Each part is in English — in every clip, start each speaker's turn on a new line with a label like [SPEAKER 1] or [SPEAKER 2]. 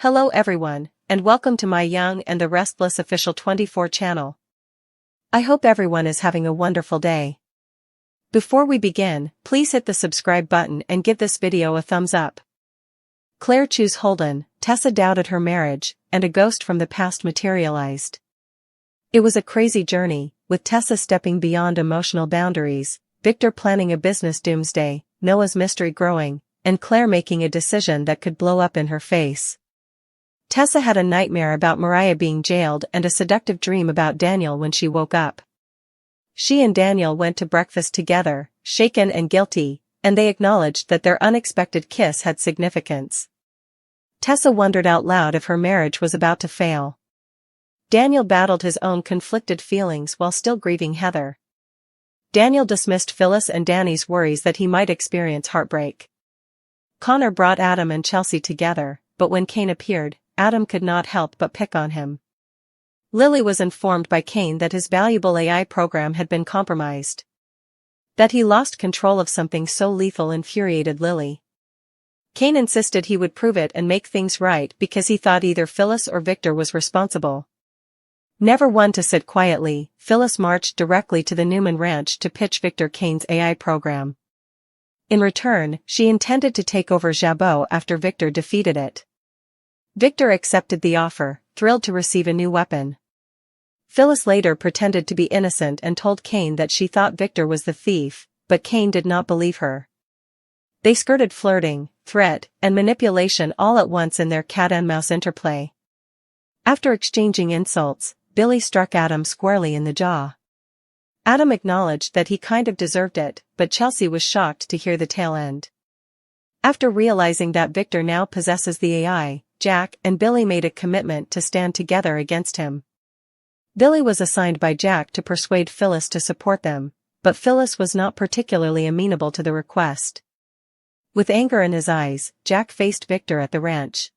[SPEAKER 1] Hello everyone, and welcome to my Young and the Restless official 24 channel. I hope everyone is having a wonderful day. Before we begin, please hit the subscribe button and give this video a thumbs up. Claire chose Holden, Tessa doubted her marriage, and a ghost from the past materialized. It was a crazy journey, with Tessa stepping beyond emotional boundaries, Victor planning a business doomsday, Noah's mystery growing, and Claire making a decision that could blow up in her face. Tessa had a nightmare about Mariah being jailed and a seductive dream about Daniel when she woke up. She and Daniel went to breakfast together, shaken and guilty, and they acknowledged that their unexpected kiss had significance. Tessa wondered out loud if her marriage was about to fail. Daniel battled his own conflicted feelings while still grieving Heather. Daniel dismissed Phyllis and Danny's worries that he might experience heartbreak. Connor brought Adam and Chelsea together, but when Kane appeared, Adam could not help but pick on him. Lily was informed by Kane that his valuable AI program had been compromised. That he lost control of something so lethal infuriated Lily. Kane insisted he would prove it and make things right because he thought either Phyllis or Victor was responsible. Never one to sit quietly, Phyllis marched directly to the Newman ranch to pitch Victor Kane's AI program. In return, she intended to take over Jabot after Victor defeated it. Victor accepted the offer, thrilled to receive a new weapon. Phyllis later pretended to be innocent and told Kane that she thought Victor was the thief, but Kane did not believe her. They skirted flirting, threat, and manipulation all at once in their cat-and-mouse interplay. After exchanging insults, Billy struck Adam squarely in the jaw. Adam acknowledged that he kind of deserved it, but Chelsea was shocked to hear the tail end. After realizing that Victor now possesses the AI, Jack and Billy made a commitment to stand together against him. Billy was assigned by Jack to persuade Phyllis to support them, but Phyllis was not particularly amenable to the request. With anger in his eyes, Jack faced Victor at the ranch.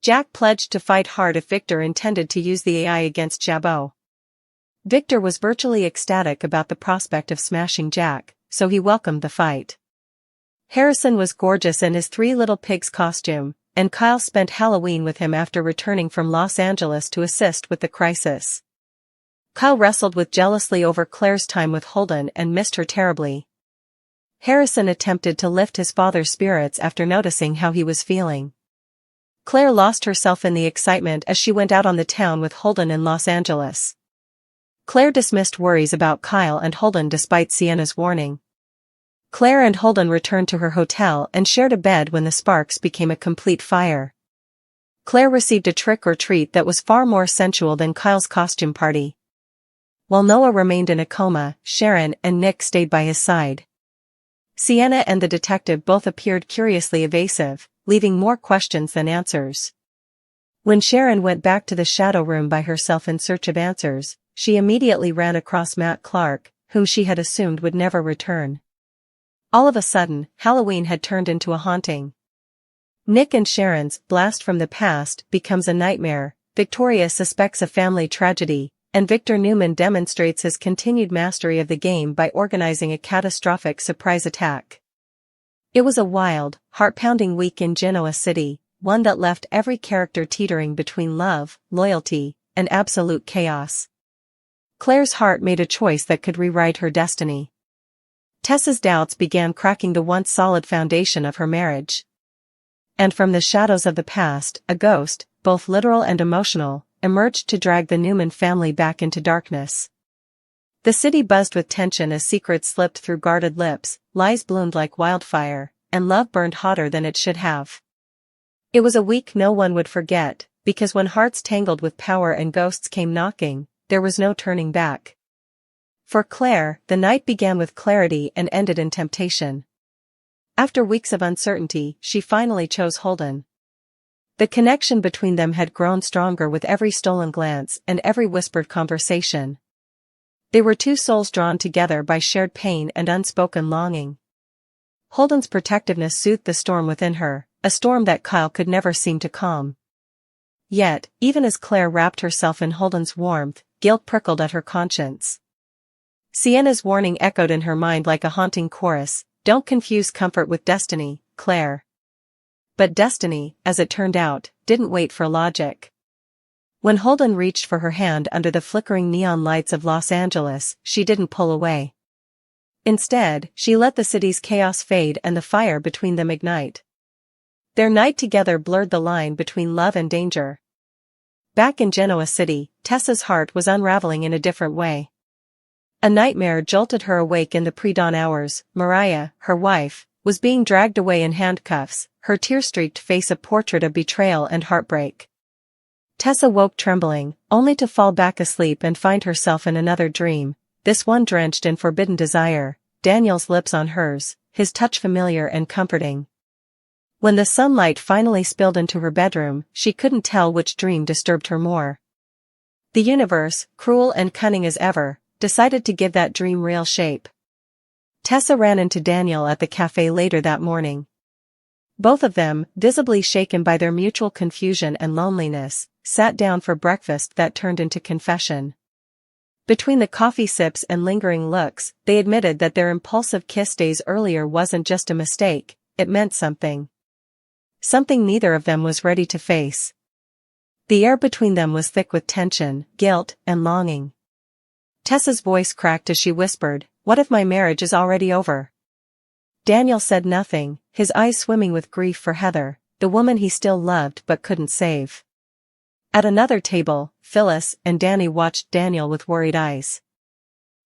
[SPEAKER 1] Jack pledged to fight hard if Victor intended to use the AI against Jabot. Victor was virtually ecstatic about the prospect of smashing Jack, so he welcomed the fight. Harrison was gorgeous in his Three Little Pigs costume, and Kyle spent Halloween with him after returning from Los Angeles to assist with the crisis. Kyle wrestled with jealously over Claire's time with Holden and missed her terribly. Harrison attempted to lift his father's spirits after noticing how he was feeling. Claire lost herself in the excitement as she went out on the town with Holden in Los Angeles. Claire dismissed worries about Kyle and Holden despite Sienna's warning. Claire and Holden returned to her hotel and shared a bed when the sparks became a complete fire. Claire received a trick-or-treat that was far more sensual than Kyle's costume party. While Noah remained in a coma, Sharon and Nick stayed by his side. Sienna and the detective both appeared curiously evasive, leaving more questions than answers. When Sharon went back to the shadow room by herself in search of answers, she immediately ran across Matt Clark, whom she had assumed would never return. All of a sudden, Halloween had turned into a haunting. Nick and Sharon's blast from the past becomes a nightmare, Victoria suspects a family tragedy, and Victor Newman demonstrates his continued mastery of the game by organizing a catastrophic surprise attack. It was a wild, heart-pounding week in Genoa City, one that left every character teetering between love, loyalty, and absolute chaos. Claire's heart made a choice that could rewrite her destiny. Tessa's doubts began cracking the once solid foundation of her marriage. And from the shadows of the past, a ghost, both literal and emotional, emerged to drag the Newman family back into darkness. The city buzzed with tension as secrets slipped through guarded lips, lies bloomed like wildfire, and love burned hotter than it should have. It was a week no one would forget, because when hearts tangled with power and ghosts came knocking, there was no turning back. For Claire, the night began with clarity and ended in temptation. After weeks of uncertainty, she finally chose Holden. The connection between them had grown stronger with every stolen glance and every whispered conversation. They were two souls drawn together by shared pain and unspoken longing. Holden's protectiveness soothed the storm within her, a storm that Kyle could never seem to calm. Yet, even as Claire wrapped herself in Holden's warmth, guilt prickled at her conscience. Sienna's warning echoed in her mind like a haunting chorus, "Don't confuse comfort with destiny, Claire." But destiny, as it turned out, didn't wait for logic. When Holden reached for her hand under the flickering neon lights of Los Angeles, she didn't pull away. Instead, she let the city's chaos fade and the fire between them ignite. Their night together blurred the line between love and danger. Back in Genoa City, Tessa's heart was unraveling in a different way. A nightmare jolted her awake in the pre-dawn hours. Mariah, her wife, was being dragged away in handcuffs, her tear-streaked face a portrait of betrayal and heartbreak. Tessa woke trembling, only to fall back asleep and find herself in another dream, this one drenched in forbidden desire, Daniel's lips on hers, his touch familiar and comforting. When the sunlight finally spilled into her bedroom, she couldn't tell which dream disturbed her more. The universe, cruel and cunning as ever, decided to give that dream real shape. Tessa ran into Daniel at the cafe later that morning. Both of them, visibly shaken by their mutual confusion and loneliness, sat down for breakfast that turned into confession. Between the coffee sips and lingering looks, they admitted that their impulsive kiss days earlier wasn't just a mistake, it meant something. Something neither of them was ready to face. The air between them was thick with tension, guilt, and longing. Tessa's voice cracked as she whispered, "What if my marriage is already over?" Daniel said nothing, his eyes swimming with grief for Heather, the woman he still loved but couldn't save. At another table, Phyllis and Danny watched Daniel with worried eyes.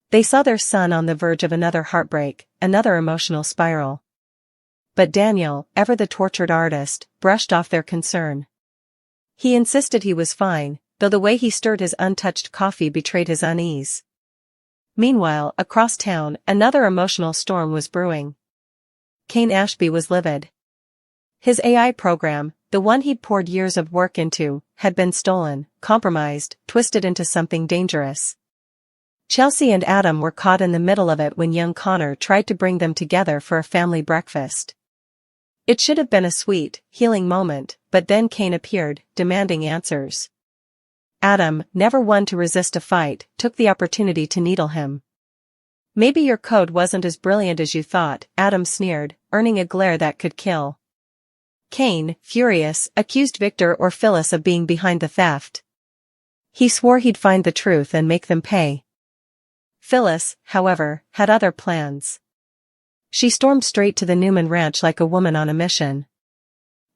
[SPEAKER 1] They saw their son on the verge of another heartbreak, another emotional spiral. But Daniel, ever the tortured artist, brushed off their concern. He insisted he was fine, though the way he stirred his untouched coffee betrayed his unease. Meanwhile, across town, another emotional storm was brewing. Kane Ashby was livid. His AI program, the one he'd poured years of work into, had been stolen, compromised, twisted into something dangerous. Chelsea and Adam were caught in the middle of it when young Connor tried to bring them together for a family breakfast. It should have been a sweet, healing moment, but then Kane appeared, demanding answers. Adam, never one to resist a fight, took the opportunity to needle him. "Maybe your code wasn't as brilliant as you thought," Adam sneered, earning a glare that could kill. Kane, furious, accused Victor or Phyllis of being behind the theft. He swore he'd find the truth and make them pay. Phyllis, however, had other plans. She stormed straight to the Newman ranch like a woman on a mission.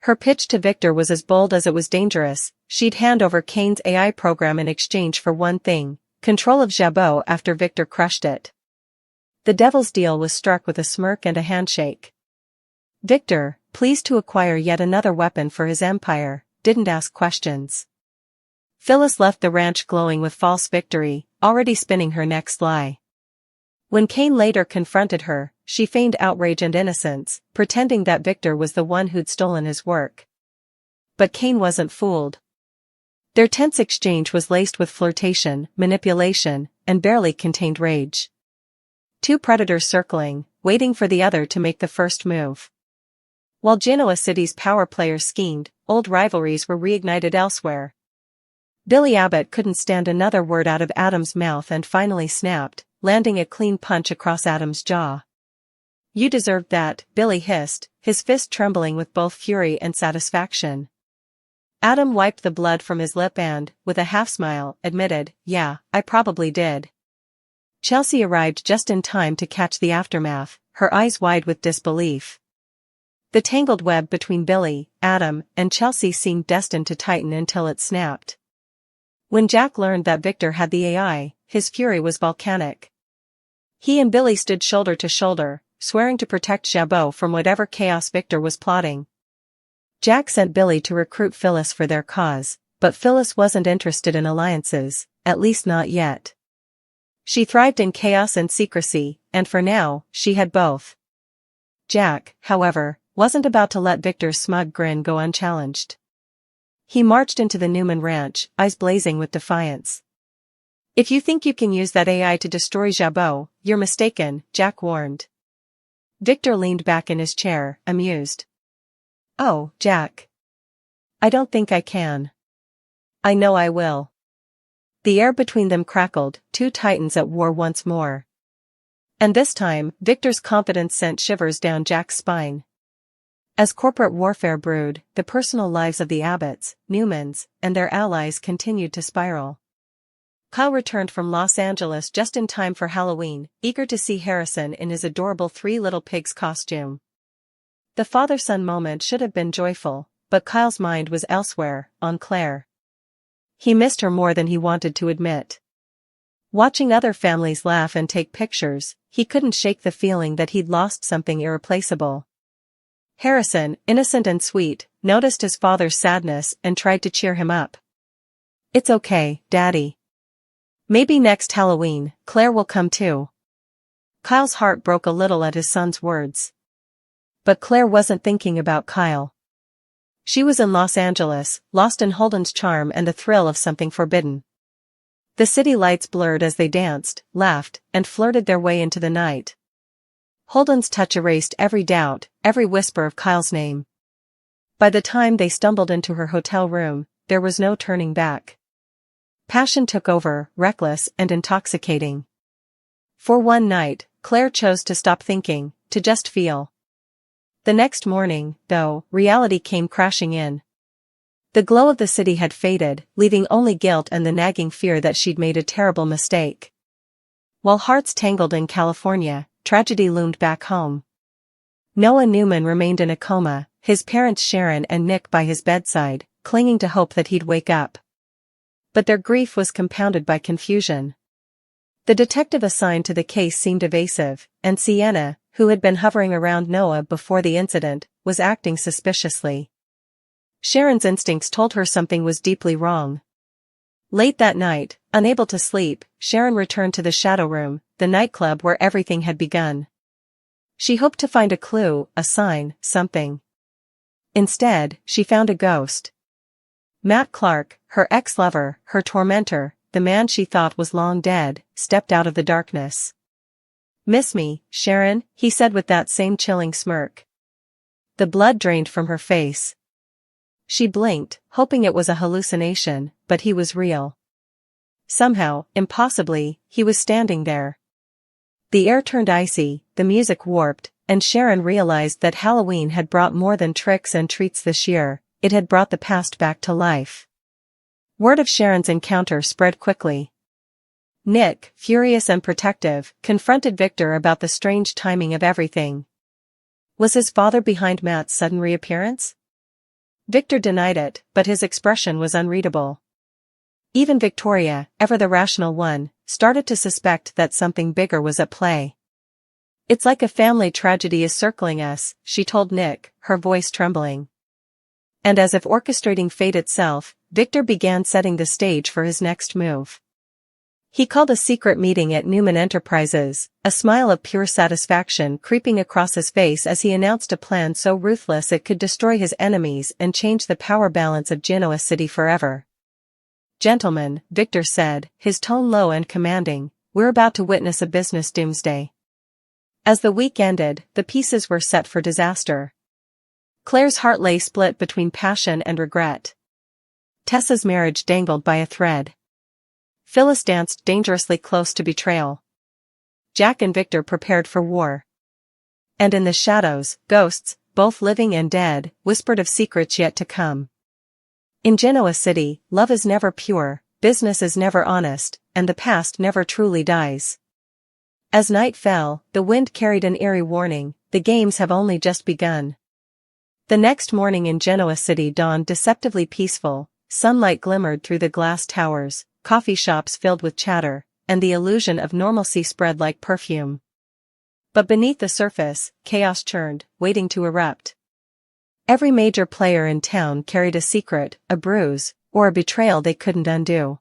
[SPEAKER 1] Her pitch to Victor was as bold as it was dangerous. She'd hand over Kane's AI program in exchange for one thing, control of Jabot after Victor crushed it. The devil's deal was struck with a smirk and a handshake. Victor, pleased to acquire yet another weapon for his empire, didn't ask questions. Phyllis left the ranch glowing with false victory, already spinning her next lie. When Kane later confronted her, she feigned outrage and innocence, pretending that Victor was the one who'd stolen his work. But Kane wasn't fooled. Their tense exchange was laced with flirtation, manipulation, and barely contained rage. Two predators circling, waiting for the other to make the first move. While Genoa City's power players schemed, old rivalries were reignited elsewhere. Billy Abbott couldn't stand another word out of Adam's mouth and finally snapped, landing a clean punch across Adam's jaw. "You deserved that," Billy hissed, his fist trembling with both fury and satisfaction. Adam wiped the blood from his lip and, with a half-smile, admitted, "Yeah, I probably did." Chelsea arrived just in time to catch the aftermath, her eyes wide with disbelief. The tangled web between Billy, Adam, and Chelsea seemed destined to tighten until it snapped. When Jack learned that Victor had the AI, his fury was volcanic. He and Billy stood shoulder to shoulder, swearing to protect Jabot from whatever chaos Victor was plotting. Jack sent Billy to recruit Phyllis for their cause, but Phyllis wasn't interested in alliances, at least not yet. She thrived in chaos and secrecy, and for now, she had both. Jack, however, wasn't about to let Victor's smug grin go unchallenged. He marched into the Newman ranch, eyes blazing with defiance. "If you think you can use that AI to destroy Jabot, you're mistaken," Jack warned. Victor leaned back in his chair, amused. "Oh, Jack. I don't think I can. I know I will." The air between them crackled, two titans at war once more. And this time, Victor's confidence sent shivers down Jack's spine. As corporate warfare brewed, the personal lives of the Abbotts, Newmans, and their allies continued to spiral. Kyle returned from Los Angeles just in time for Halloween, eager to see Harrison in his adorable Three Little Pigs costume. The father-son moment should have been joyful, but Kyle's mind was elsewhere, on Claire. He missed her more than he wanted to admit. Watching other families laugh and take pictures, he couldn't shake the feeling that he'd lost something irreplaceable. Harrison, innocent and sweet, noticed his father's sadness and tried to cheer him up. "It's okay, Daddy. Maybe next Halloween, Claire will come too." Kyle's heart broke a little at his son's words. But Claire wasn't thinking about Kyle. She was in Los Angeles, lost in Holden's charm and the thrill of something forbidden. The city lights blurred as they danced, laughed, and flirted their way into the night. Holden's touch erased every doubt, every whisper of Kyle's name. By the time they stumbled into her hotel room, there was no turning back. Passion took over, reckless and intoxicating. For one night, Claire chose to stop thinking, to just feel. The next morning, though, reality came crashing in. The glow of the city had faded, leaving only guilt and the nagging fear that she'd made a terrible mistake. While hearts tangled in California, tragedy loomed back home. Noah Newman remained in a coma, his parents Sharon and Nick by his bedside, clinging to hope that he'd wake up. But their grief was compounded by confusion. The detective assigned to the case seemed evasive, and Sienna, who had been hovering around Noah before the incident, was acting suspiciously. Sharon's instincts told her something was deeply wrong. Late that night, unable to sleep, Sharon returned to the Shadow Room, the nightclub where everything had begun. She hoped to find a clue, a sign, something. Instead, she found a ghost. Matt Clark, her ex-lover, her tormentor, the man she thought was long dead, stepped out of the darkness. "Miss me, Sharon?" he said with that same chilling smirk. The blood drained from her face. She blinked, hoping it was a hallucination, but he was real. Somehow, impossibly, he was standing there. The air turned icy, the music warped, and Sharon realized that Halloween had brought more than tricks and treats this year, it had brought the past back to life. Word of Sharon's encounter spread quickly. Nick, furious and protective, confronted Victor about the strange timing of everything. Was his father behind Matt's sudden reappearance? Victor denied it, but his expression was unreadable. Even Victoria, ever the rational one, started to suspect that something bigger was at play. "It's like a family tragedy is circling us," she told Nick, her voice trembling. And as if orchestrating fate itself, Victor began setting the stage for his next move. He called a secret meeting at Newman Enterprises, a smile of pure satisfaction creeping across his face as he announced a plan so ruthless it could destroy his enemies and change the power balance of Genoa City forever. "Gentlemen," Victor said, his tone low and commanding, "we're about to witness a business doomsday." As the week ended, the pieces were set for disaster. Claire's heart lay split between passion and regret. Tessa's marriage dangled by a thread. PHYLISS danced dangerously close to betrayal. Jack and Victor prepared for war. And in the shadows, ghosts, both living and dead, whispered of secrets yet to come. In Genoa City, love is never pure, business is never honest, and the past never truly dies. As night fell, the wind carried an eerie warning: the games have only just begun. The next morning in Genoa City dawned deceptively peaceful. Sunlight glimmered through the glass towers, coffee shops filled with chatter, and the illusion of normalcy spread like perfume. But beneath the surface, chaos churned, waiting to erupt. Every major player in town carried a secret, a bruise, or a betrayal they couldn't undo.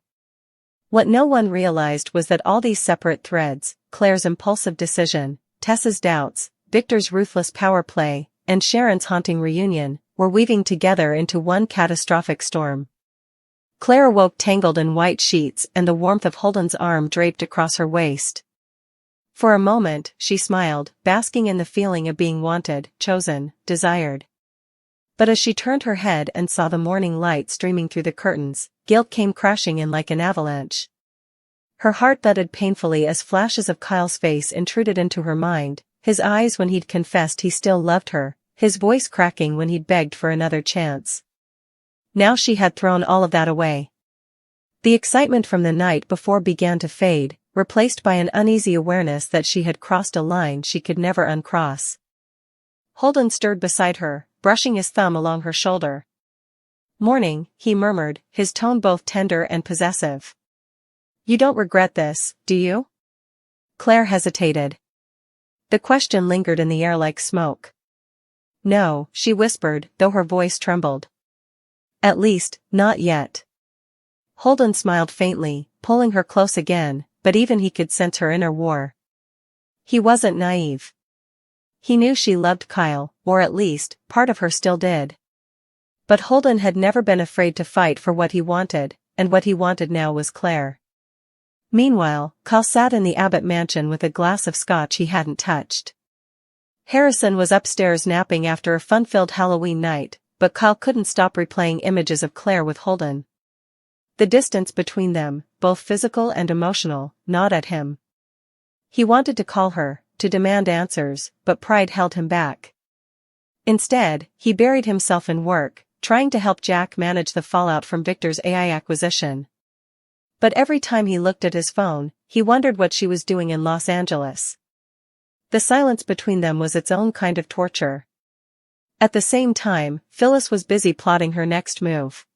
[SPEAKER 1] What no one realized was that all these separate threads, Claire's impulsive decision, Tessa's doubts, Victor's ruthless power play, and Sharon's haunting reunion, were weaving together into one catastrophic storm. Claire awoke tangled in white sheets and the warmth of Holden's arm draped across her waist. For a moment, she smiled, basking in the feeling of being wanted, chosen, desired. But as she turned her head and saw the morning light streaming through the curtains, guilt came crashing in like an avalanche. Her heart thudded painfully as flashes of Kyle's face intruded into her mind, his eyes when he'd confessed he still loved her, his voice cracking when he'd begged for another chance. Now she had thrown all of that away. The excitement from the night before began to fade, replaced by an uneasy awareness that she had crossed a line she could never uncross. Holden stirred beside her, brushing his thumb along her shoulder. "Morning," he murmured, his tone both tender and possessive. "You don't regret this, do you?" Claire hesitated. The question lingered in the air like smoke. "No," she whispered, though her voice trembled. "At least, not yet." Holden smiled faintly, pulling her close again, but even he could sense her inner war. He wasn't naive. He knew she loved Kyle, or at least, part of her still did. But Holden had never been afraid to fight for what he wanted, and what he wanted now was Claire. Meanwhile, Kyle sat in the Abbott mansion with a glass of scotch he hadn't touched. Harrison was upstairs napping after a fun-filled Halloween night, but Kyle couldn't stop replaying images of Claire with Holden. The distance between them, both physical and emotional, gnawed at him. He wanted to call her, to demand answers, but pride held him back. Instead, he buried himself in work, trying to help Jack manage the fallout from Victor's AI acquisition. But every time he looked at his phone, he wondered what she was doing in Los Angeles. The silence between them was its own kind of torture. At the same time, Phyllis was busy plotting her next move.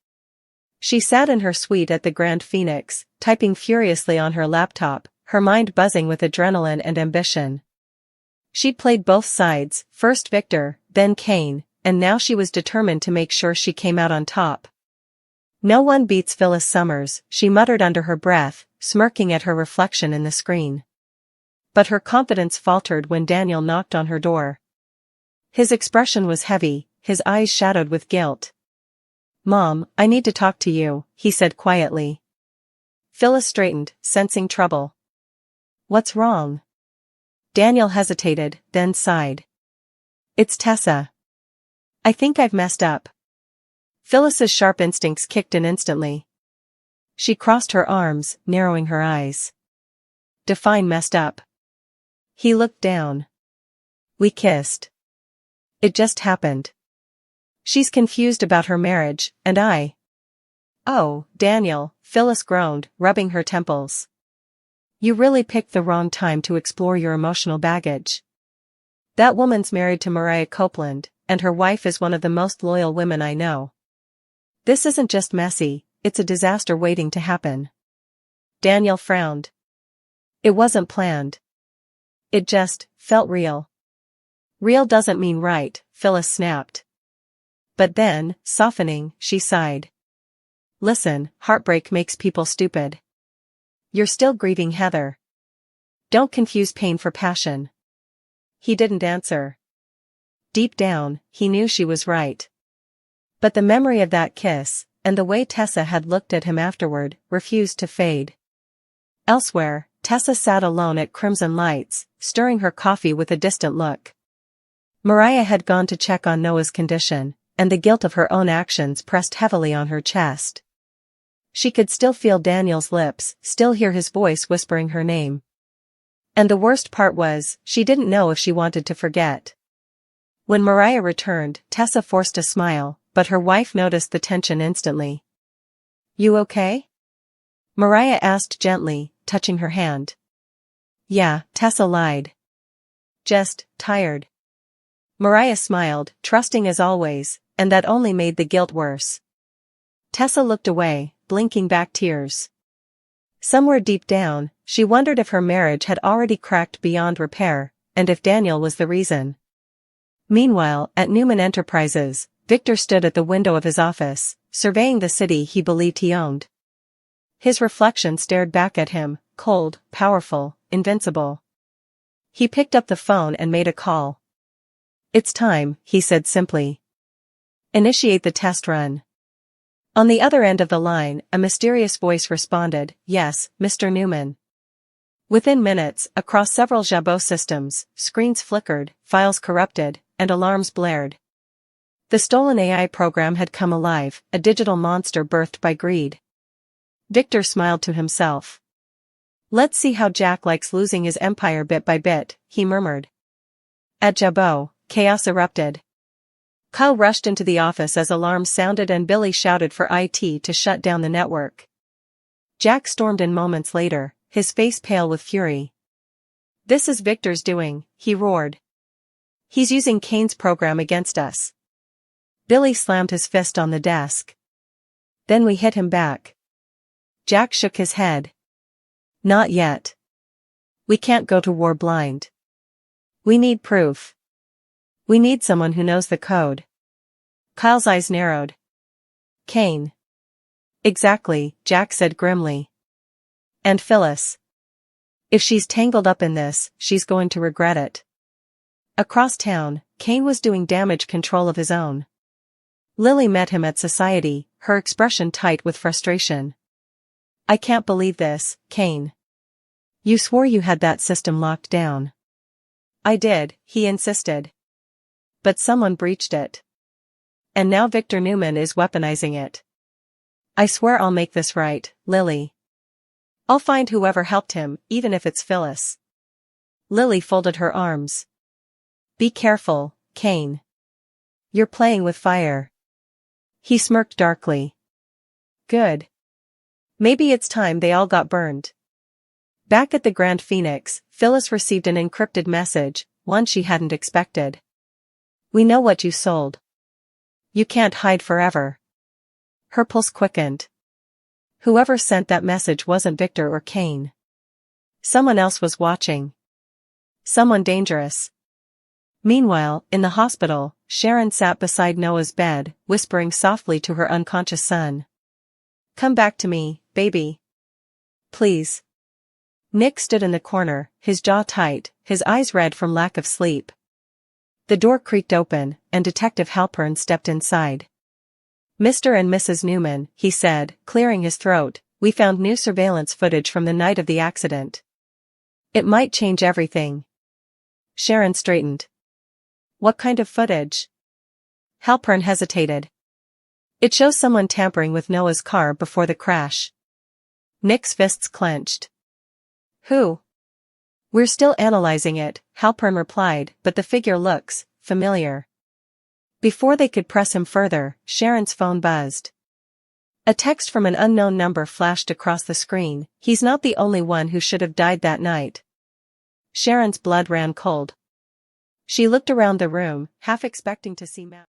[SPEAKER 1] She sat in her suite at the Grand Phoenix, typing furiously on her laptop, her mind buzzing with adrenaline and ambition. She'd played both sides, first Victor, then Kane, and now she was determined to make sure she came out on top. "No one beats Phyllis Summers," she muttered under her breath, smirking at her reflection in the screen. But her confidence faltered when Daniel knocked on her door. His expression was heavy, his eyes shadowed with guilt. "Mom, I need to talk to you," he said quietly. Phyllis straightened, sensing trouble. "What's wrong?" Daniel hesitated, then sighed. "It's Tessa. I think I've messed up." Phyllis's sharp instincts kicked in instantly. She crossed her arms, narrowing her eyes. "Define messed up." He looked down. "We kissed. It just happened. She's confused about her marriage, and I—" "Oh, Daniel," Phyllis groaned, rubbing her temples. "You really picked the wrong time to explore your emotional baggage. That woman's married to Mariah Copeland, and her wife is one of the most loyal women I know. This isn't just messy, it's a disaster waiting to happen." Daniel frowned. "It wasn't planned. It just felt real." "Real doesn't mean right," Phyllis snapped. But then, softening, she sighed. "Listen, heartbreak makes people stupid. You're still grieving Heather. Don't confuse pain for passion." He didn't answer. Deep down, he knew she was right. But the memory of that kiss, and the way Tessa had looked at him afterward, refused to fade. Elsewhere, Tessa sat alone at Crimson Lights, stirring her coffee with a distant look. Mariah had gone to check on Noah's condition, and the guilt of her own actions pressed heavily on her chest. She could still feel Daniel's lips, still hear his voice whispering her name. And the worst part was, she didn't know if she wanted to forget. When Mariah returned, Tessa forced a smile, but her wife noticed the tension instantly. "You okay?" Mariah asked gently, touching her hand. "Yeah," Tessa lied. "Just tired." Mariah smiled, trusting as always, and that only made the guilt worse. Tessa looked away, blinking back tears. Somewhere deep down, she wondered if her marriage had already cracked beyond repair, and if Daniel was the reason. Meanwhile, at Newman Enterprises, Victor stood at the window of his office, surveying the city he believed he owned. His reflection stared back at him, cold, powerful, invincible. He picked up the phone and made a call. "It's time," he said simply. "Initiate the test run." On the other end of the line, a mysterious voice responded, "Yes, Mr. Newman." Within minutes, across several Jabot systems, screens flickered, files corrupted, and alarms blared. The stolen AI program had come alive, a digital monster birthed by greed. Victor smiled to himself. "Let's see how Jack likes losing his empire bit by bit," he murmured. At Jabot, chaos erupted. Kyle rushed into the office as alarms sounded and Billy shouted for IT to shut down the network. Jack stormed in moments later, his face pale with fury. "This is Victor's doing," he roared. "He's using Kane's program against us." Billy slammed his fist on the desk. "Then we hit him back." Jack shook his head. "Not yet. We can't go to war blind. We need proof. We need someone who knows the code." Kyle's eyes narrowed. "Kane." "Exactly," Jack said grimly. "And Phyllis. If she's tangled up in this, she's going to regret it." Across town, Kane was doing damage control of his own. Lily met him at society, her expression tight with frustration. "I can't believe this, Kane. You swore you had that system locked down." "I did," he insisted. "But someone breached it. And now Victor Newman is weaponizing it. I swear I'll make this right, Lily. I'll find whoever helped him, even if it's Phyllis." Lily folded her arms. "Be careful, Kane. You're playing with fire." He smirked darkly. "Good. Maybe it's time they all got burned." Back at the Grand Phoenix, Phyllis received an encrypted message, one she hadn't expected. "We know what you sold. You can't hide forever." Her pulse quickened. Whoever sent that message wasn't Victor or Kane. Someone else was watching. Someone dangerous. Meanwhile, in the hospital, Sharon sat beside Noah's bed, whispering softly to her unconscious son. "Come back to me, baby. Please." Nick stood in the corner, his jaw tight, his eyes red from lack of sleep. The door creaked open, and Detective Halpern stepped inside. "Mr. and Mrs. Newman," he said, clearing his throat, "we found new surveillance footage from the night of the accident. It might change everything." Sharon straightened. "What kind of footage?" Halpern hesitated. "It shows someone tampering with Noah's car before the crash." Nick's fists clenched. "Who?" "We're still analyzing it," Halpern replied, "but the figure looks familiar." Before they could press him further, Sharon's phone buzzed. A text from an unknown number flashed across the screen. "He's not the only one who should have died that night." Sharon's blood ran cold. She looked around the room, half expecting to see Matt.